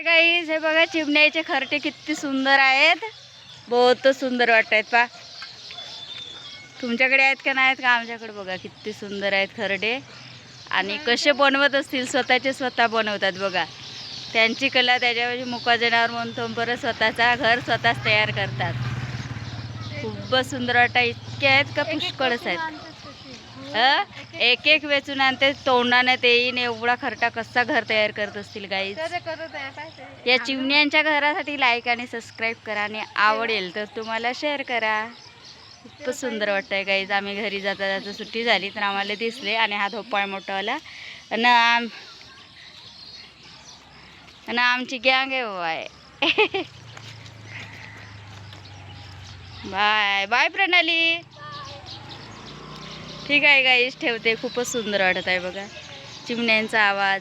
Guys हे बघा चिमण्याचे खरटे किती सुंदर आहेत. बहुत सुंदर वाटत पा. तुमच्याकडे आहेत का नाहीत का? आमच्याकडे बघा किती सुंदर आहेत खरडे. आणि कसे बनवत असतील, स्वतःचे स्वतः बनवतात बघा. त्यांची कला त्याच्यावर मुका जनावर म्हणतो, बरं स्वतःचा घर स्वतःच तयार करतात. खूपच सुंदर वाटतं. इतके आहेत का पुष्कळच आहेत. एक एक वेचून आणते, तोंडाने ते येईन एवढा खरटा कसा घर तयार करत असतील गाईज. या चिमण्यांच्या घरासाठी लाईक आणि सबस्क्राईब करा आणि आवडेल तर तुम्हाला शेअर करा. खूप सुंदर वाटतंय गाईज. आम्ही घरी जाता जाता सुट्टी झाली तर आम्हाला दिसले आणि हा धोपाळ मोठावाला आणि आमची गँग आहे बाय. बाय बाय प्रणाली. ठीक आहे गाईज, ठेवते. खूपच सुंदर वाटत आहे बघा चिमण्यांचा आवाज.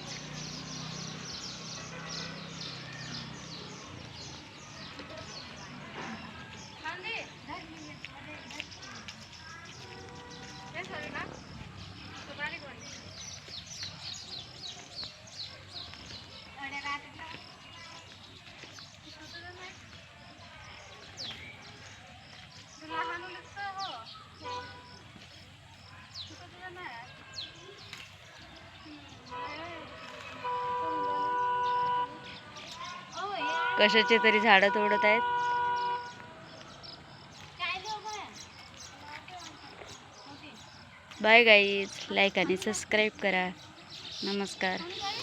कशाचे तरी झाडं तोडत आहेत. बाय गाईज, लाईक आणि सबस्क्राईब करा. नमस्कार.